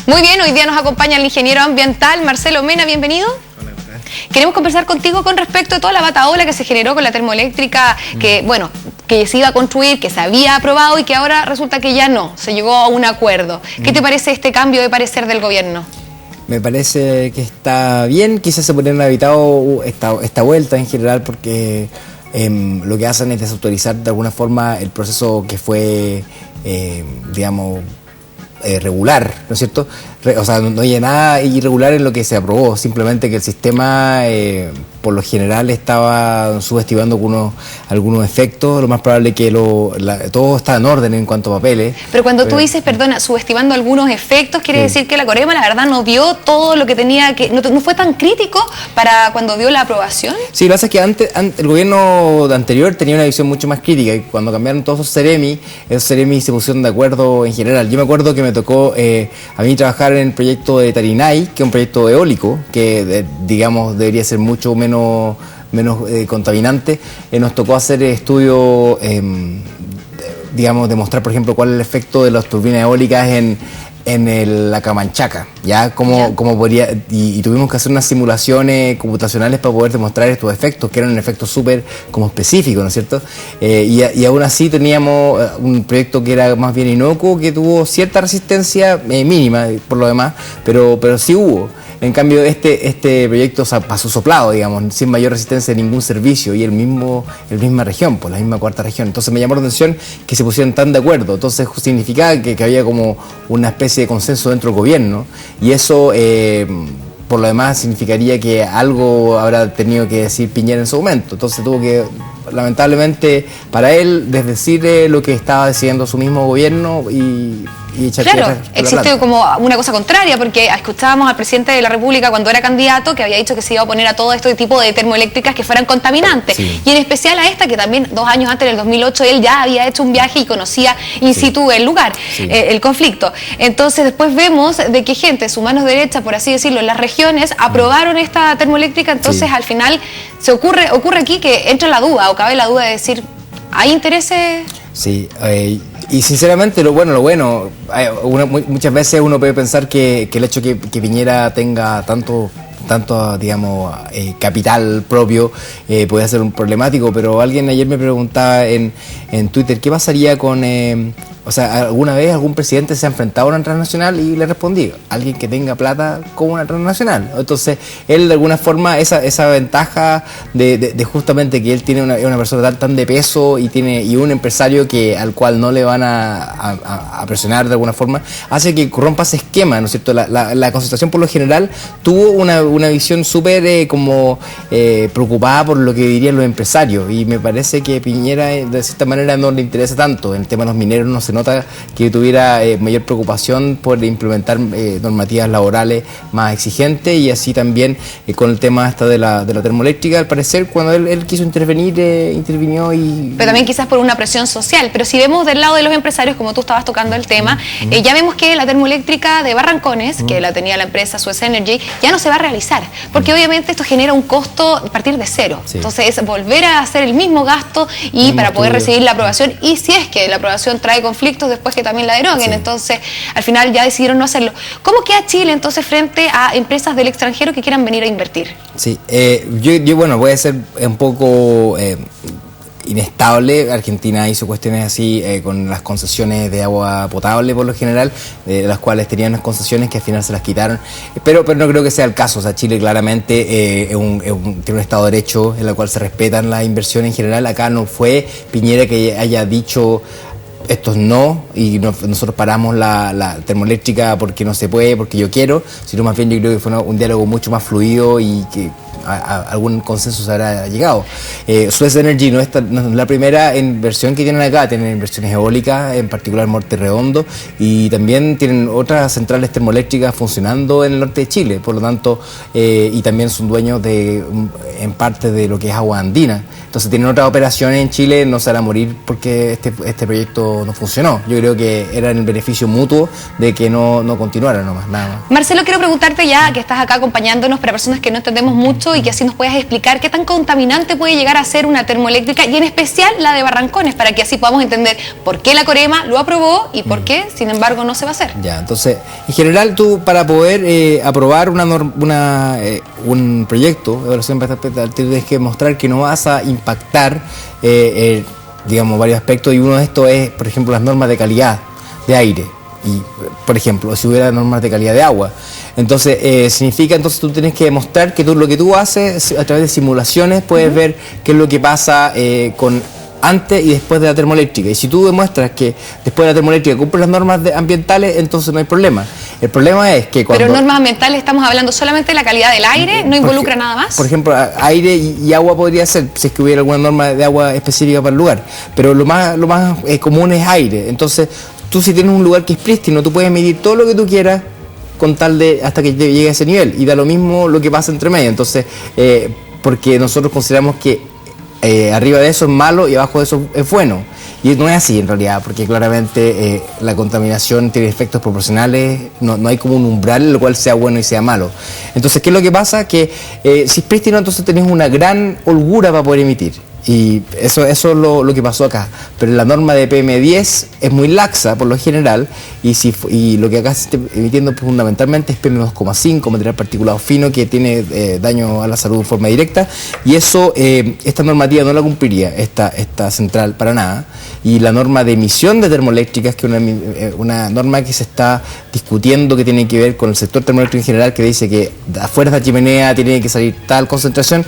Muy bien, hoy día nos acompaña el ingeniero ambiental Marcelo Mena, bienvenido. Queremos conversar contigo con respecto a toda la batahola que se generó con la termoeléctrica, que bueno, que se iba a construir, que se había aprobado y que ahora resulta que ya no, se llegó a un acuerdo. ¿Qué te parece este cambio de parecer del gobierno? Me parece que está bien, quizás se podrían haber evitado esta vuelta en general porque lo que hacen es desautorizar de alguna forma el proceso que fue, digamos, regular, ¿no es cierto? O sea, no hay nada irregular en lo que se aprobó, simplemente que el sistema por lo general estaba subestimando algunos efectos. Lo más probable es que todo está en orden en cuanto a papeles. Pero cuando tú dices, perdona, subestimando algunos efectos, quiere decir que la Corema la verdad no vio todo lo que tenía que, no fue tan crítico para cuando dio la aprobación. Sí, lo que pasa es que antes el gobierno anterior tenía una visión mucho más crítica y cuando cambiaron todos esos Ceremi se pusieron de acuerdo en general. Yo me acuerdo que me tocó a mí trabajar en el proyecto de Tarinay, que es un proyecto eólico, que digamos debería ser mucho menos contaminante. Nos tocó hacer estudios, digamos, demostrar, por ejemplo, cuál es el efecto de las turbinas eólicas en la Camanchaca, cómo podría, y tuvimos que hacer unas simulaciones computacionales para poder demostrar estos efectos, que eran un efecto súper como específico, ¿no es cierto? Y aún así teníamos un proyecto que era más bien inocuo, que tuvo cierta resistencia mínima por lo demás, pero sí hubo. En cambio, este proyecto pasó soplado, digamos, sin mayor resistencia de ningún servicio, y la misma región, pues la misma cuarta región. Entonces me llamó la atención que se pusieran tan de acuerdo. Entonces significaba que había como una especie de consenso dentro del gobierno, y eso, por lo demás, significaría que algo habrá tenido que decir Piñera en su momento. Entonces tuvo que, lamentablemente, para él, desdecir lo que estaba decidiendo su mismo gobierno y echar tierra. Claro, existe como una cosa contraria, porque escuchábamos al presidente de la República cuando era candidato que había dicho que se iba a oponer a todo este tipo de termoeléctricas que fueran contaminantes, y en especial a esta que también 2 años antes, en el 2008, él ya había hecho un viaje y conocía in situ el lugar, el conflicto. Entonces después vemos de que gente, su mano derecha, por así decirlo, en las regiones, aprobaron esta termoeléctrica. Entonces al final ocurre aquí que entra la duda, o cabe la duda de decir, ¿hay intereses? Sí, y sinceramente muchas veces uno puede pensar que el hecho que Piñera tenga tanto digamos, capital propio puede ser un problemático, pero alguien ayer me preguntaba en Twitter qué pasaría con, o sea, ¿alguna vez algún presidente se ha enfrentado a una transnacional? Y le respondí, alguien que tenga plata con una transnacional. Entonces, él de alguna forma, esa ventaja de justamente que él tiene una persona tan de peso y un empresario al cual no le van a presionar de alguna forma, hace que rompa ese esquema, ¿no es cierto? La concentración por lo general tuvo una visión súper preocupada por lo que dirían los empresarios, y me parece que Piñera de cierta manera no le interesa tanto. En el tema de los mineros no se nota que tuviera mayor preocupación por implementar normativas laborales más exigentes, y así también con el tema de la termoeléctrica, al parecer cuando él quiso intervenir, intervinió Pero también quizás por una presión social. Pero si vemos del lado de los empresarios, como tú estabas tocando el tema, ya vemos que la termoeléctrica de Barrancones, que la tenía la empresa Suez Energy, ya no se va a realizar, porque obviamente esto genera un costo a partir de cero. Entonces es volver a hacer el mismo gasto y para poder recibir la aprobación, y si es que la aprobación trae conflictos, después que también la deroguen. Entonces al final ya decidieron no hacerlo. ¿Cómo queda Chile entonces frente a empresas del extranjero que quieran venir a invertir? Sí, yo voy a ser un poco inestable. Argentina hizo cuestiones así con las concesiones de agua potable por lo general, de las cuales tenían unas concesiones que al final se las quitaron, pero no creo que sea el caso. O sea, Chile claramente tiene un Estado de Derecho en el cual se respetan las inversiones en general. Acá no fue Piñera que haya dicho estos no, y nosotros paramos la termoeléctrica porque no se puede, porque yo quiero, sino más bien yo creo que fue un diálogo mucho más fluido y que a algún consenso se habrá llegado. Suez Energy no es la primera inversión que tienen acá, tienen inversiones eólicas, en particular Morte Redondo, y también tienen otras centrales termoeléctricas funcionando en el norte de Chile, por lo tanto, y también son dueños en parte de lo que es agua andina. Entonces tienen otras operaciones en Chile, no se van a morir porque este proyecto no funcionó. Yo creo que era en el beneficio mutuo de que no continuara nomás, nada más. Marcelo, quiero preguntarte, ya que estás acá acompañándonos, para personas que no entendemos mucho y que así nos puedas explicar qué tan contaminante puede llegar a ser una termoeléctrica, y en especial la de Barrancones, para que así podamos entender por qué la Corema lo aprobó y por qué, sin embargo, no se va a hacer. Ya, entonces, en general, tú para poder aprobar un proyecto de evaluación de impacto ambiental, tienes que mostrar que no vas a impactar, digamos, varios aspectos, y uno de estos es, por ejemplo, las normas de calidad de aire. Y, por ejemplo, si hubiera normas de calidad de agua. Entonces, significa, entonces tú tienes que demostrar que lo que tú haces a través de simulaciones puedes ver qué es lo que pasa con antes y después de la termoeléctrica. Y si tú demuestras que después de la termoeléctrica cumple las normas ambientales, entonces no hay problema. El problema es que cuando... Pero normas ambientales, estamos hablando solamente de la calidad del aire, no involucra nada más. Por ejemplo, aire y agua podría ser, si es que hubiera alguna norma de agua específica para el lugar. Pero lo más común es aire. Entonces, tú si tienes un lugar que es prístino, tú puedes medir todo lo que tú quieras con tal de hasta que llegue a ese nivel, y da lo mismo lo que pasa entre medio. Entonces, porque nosotros consideramos que arriba de eso es malo y abajo de eso es bueno, y no es así en realidad, porque claramente la contaminación tiene efectos proporcionales, no hay como un umbral en el cual sea bueno y sea malo. Entonces, ¿qué es lo que pasa? Que si es prístino, entonces tenés una gran holgura para poder emitir. Y eso es lo que pasó acá. Pero la norma de PM10 es muy laxa por lo general, y lo que acá se está emitiendo fundamentalmente es PM2,5, material particulado fino, que tiene daño a la salud de forma directa, y eso esta normativa no la cumpliría esta central para nada. Y la norma de emisión de termoeléctricas, que es una norma que se está discutiendo, que tiene que ver con el sector termoeléctrico en general, que dice que afuera de la chimenea tiene que salir tal concentración,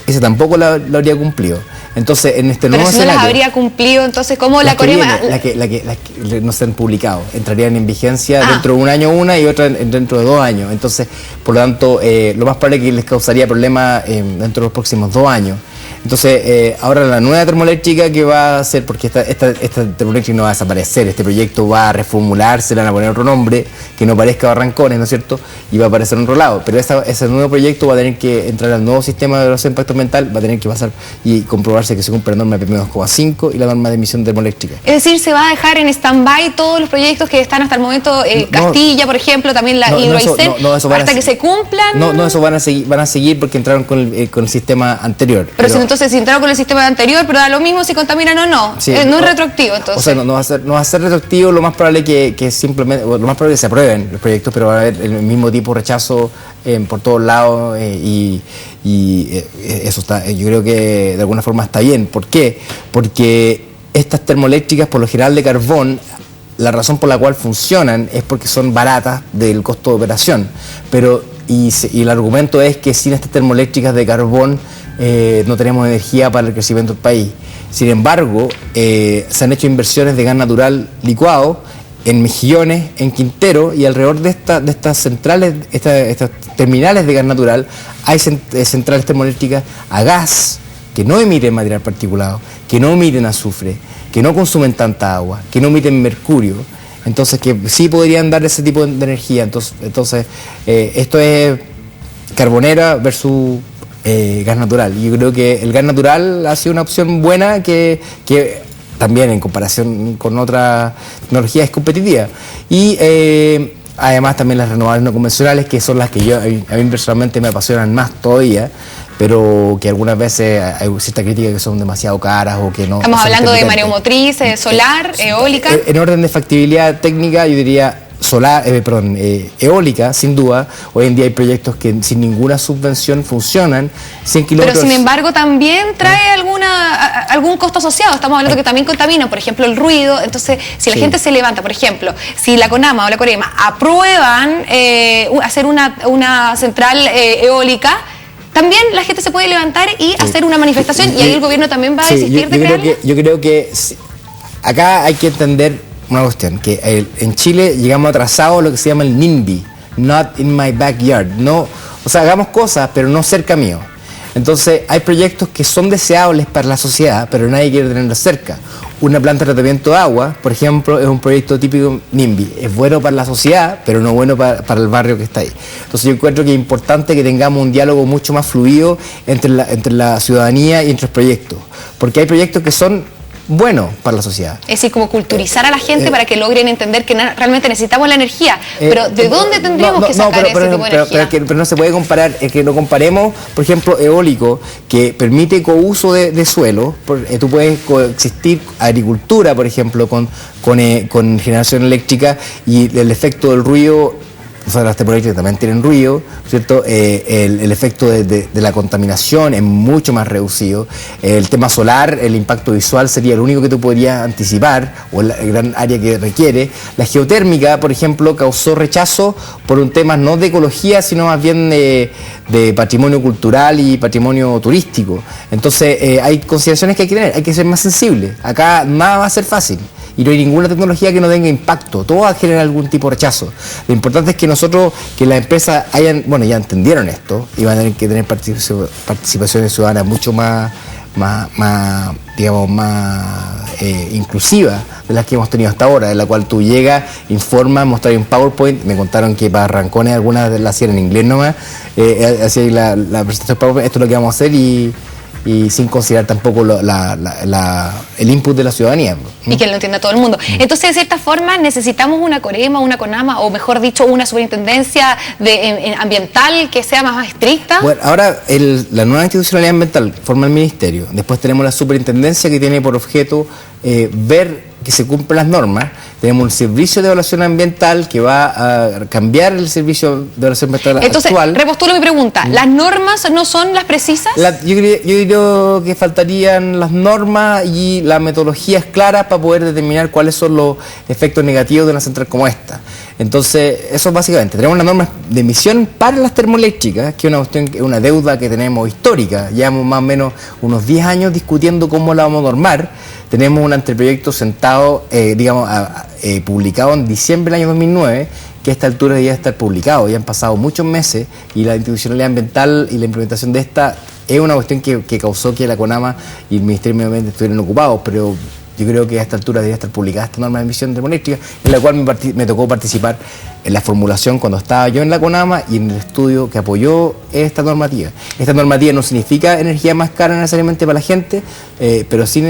ese tampoco lo habría cumplido. Entonces, en este nuevo escenario... Pero si no las habría cumplido, entonces, ¿cómo la Corema...? Las que no se han publicado, entrarían en vigencia dentro de un año una y otra dentro de 2 años. Entonces, por lo tanto, lo más probable es que les causaría problemas dentro de los próximos 2 años. Entonces, ahora la nueva termoeléctrica que va a hacer, porque esta termoeléctrica no va a desaparecer, este proyecto va a reformularse, le van a poner otro nombre, que no parezca Barrancones, ¿no es cierto? Y va a aparecer en otro lado. Pero ese nuevo proyecto va a tener que entrar al nuevo sistema de evaluación de impacto ambiental, va a tener que pasar y comprobarse que se cumple la norma de PM2,5 y la norma de emisión termoeléctrica. Es decir, se va a dejar en stand-by todos los proyectos que están hasta el momento, Castilla, por ejemplo, también la Hidroaicén, hasta que se cumplan. No, eso van a seguir porque entraron con el sistema anterior. Pero entonces, si entraron con el sistema anterior, pero da lo mismo si contaminan o no. Sí, no es retroactivo, entonces. O sea, no va a ser retroactivo, lo más probable que simplemente, lo más probable es que se aprueben los proyectos, pero va a haber el mismo tipo de rechazo por todos lados, y eso está, yo creo que de alguna forma está bien. ¿Por qué? Porque estas termoeléctricas, por lo general de carbón, la razón por la cual funcionan es porque son baratas del costo de operación, y el argumento es que sin estas termoeléctricas de carbón no tenemos energía para el crecimiento del país. Sin embargo, se han hecho inversiones de gas natural licuado en Mejillones, en Quintero, y alrededor de estas centrales, estas terminales de gas natural, hay centrales termoeléctricas a gas que no emiten material particulado, que no emiten azufre, que no consumen tanta agua, que no emiten mercurio. Entonces, que sí podrían dar ese tipo de energía. Entonces esto es carbonera versus gas natural. Y yo creo que el gas natural ha sido una opción buena que también en comparación con otra tecnología es competitiva. Y además también las renovables no convencionales, que son las que a mí personalmente me apasionan más todavía, pero que algunas veces hay cierta crítica que son demasiado caras o que no... Estamos hablando de mareomotriz, solar, eólica. En orden de factibilidad técnica, yo diría eólica, sin duda. Hoy en día hay proyectos que sin ninguna subvención funcionan, 100 kilómetros... Pero sin embargo también trae algún costo asociado. Estamos hablando que también contamina, por ejemplo, el ruido. Entonces, si la gente se levanta, por ejemplo, si la CONAMA o la Corema aprueban hacer una central eólica, también la gente se puede levantar y hacer una manifestación, y ahí el gobierno también va a desistir de crearla. Yo creo que acá hay que entender una cuestión, que en Chile llegamos atrasados a lo que se llama el NIMBY, Not in My Backyard. No, o sea, hagamos cosas, pero no cerca mío. Entonces, hay proyectos que son deseables para la sociedad, pero nadie quiere tenerlos cerca. Una planta de tratamiento de agua, por ejemplo, es un proyecto típico NIMBY. Es bueno para la sociedad, pero no bueno para el barrio que está ahí. Entonces, yo encuentro que es importante que tengamos un diálogo mucho más fluido entre la ciudadanía y entre los proyectos. Porque hay proyectos que son bueno para la sociedad. Es decir, como culturizar a la gente para que logren entender que realmente necesitamos la energía. Pero ¿de dónde tendríamos que sacar ese tipo de energía? Pero no se puede comparar, es que no comparemos, por ejemplo, eólico, que permite couso de suelo. Tú puedes coexistir agricultura, por ejemplo, con generación eléctrica, y el efecto del ruido. O sea, las termoeléctricas también tienen ruido, ¿cierto? El efecto de la contaminación es mucho más reducido. El tema solar, el impacto visual sería el único que tú podrías anticipar, o el gran área que requiere. La geotérmica, por ejemplo, causó rechazo por un tema no de ecología, sino más bien de patrimonio cultural y patrimonio turístico. Entonces, hay consideraciones que hay que tener, hay que ser más sensibles. Acá nada va a ser fácil. Y no hay ninguna tecnología que no tenga impacto, todo va a generar algún tipo de rechazo. Lo importante es que nosotros, que las empresas ya entendieron esto, y van a tener que tener participaciones ciudadanas mucho más inclusiva de las que hemos tenido hasta ahora, de la cual tú llegas, informas, mostras un PowerPoint. Me contaron que para arrancones algunas las hacían en inglés nomás, hacía la presentación PowerPoint, esto es lo que vamos a hacer, y sin considerar tampoco el input de la ciudadanía. Y que lo entienda todo el mundo. Entonces, de cierta forma, necesitamos una Corema, una CONAMA, o mejor dicho, una superintendencia ambiental que sea más estricta. Bueno, ahora la nueva institucionalidad ambiental forma el ministerio. Después tenemos la superintendencia, que tiene por objeto ver que se cumplen las normas. Tenemos un servicio de evaluación ambiental que va a cambiar el servicio de evaluación ambiental Entonces, actual. repostulo mi pregunta. ¿Las normas no son las precisas? Yo creo que faltarían las normas y las metodologías claras para poder determinar cuáles son los efectos negativos de una central como esta. Entonces, eso básicamente. Tenemos las normas de emisión para las termoeléctricas, que es una deuda que tenemos histórica. Llevamos más o menos unos 10 años discutiendo cómo la vamos a normar. Tenemos un anteproyecto sentado, publicado en diciembre del año 2009, que a esta altura debería estar publicado. Ya han pasado muchos meses, y la institucionalidad ambiental y la implementación de esta es una cuestión que causó que la CONAMA y el Ministerio de Medio Ambiente estuvieran ocupados, pero yo creo que a esta altura debería estar publicada esta norma de emisión termoeléctrica, en la cual me tocó participar en la formulación cuando estaba yo en la CONAMA y en el estudio que apoyó esta normativa. Esta normativa no significa energía más cara necesariamente para la gente, pero sí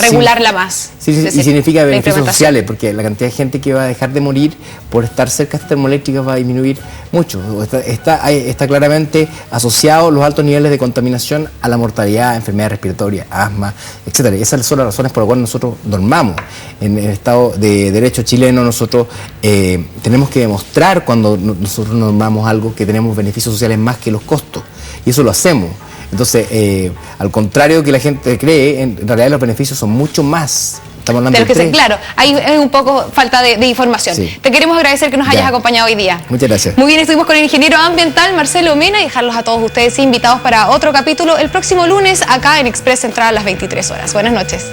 regularla más. Sí, y significa beneficios sociales, porque la cantidad de gente que va a dejar de morir por estar cerca de estas termoeléctricas va a disminuir mucho. Está claramente asociado los altos niveles de contaminación a la mortalidad, enfermedades respiratorias, asma, etcétera. Y esas son las razones por las cuales nosotros normamos. En el Estado de Derecho chileno, nosotros tenemos que demostrar, cuando nosotros normamos algo, que tenemos beneficios sociales más que los costos, y eso lo hacemos. Entonces, al contrario que la gente cree, en realidad los beneficios son mucho más. Estamos hablando de que claro, hay un poco falta de información. Sí. Te queremos agradecer que nos hayas acompañado hoy día. Muchas gracias. Muy bien, estuvimos con el ingeniero ambiental Marcelo Mena, y dejarlos a todos ustedes invitados para otro capítulo el próximo lunes acá en Express Central a las 23 horas. Buenas noches.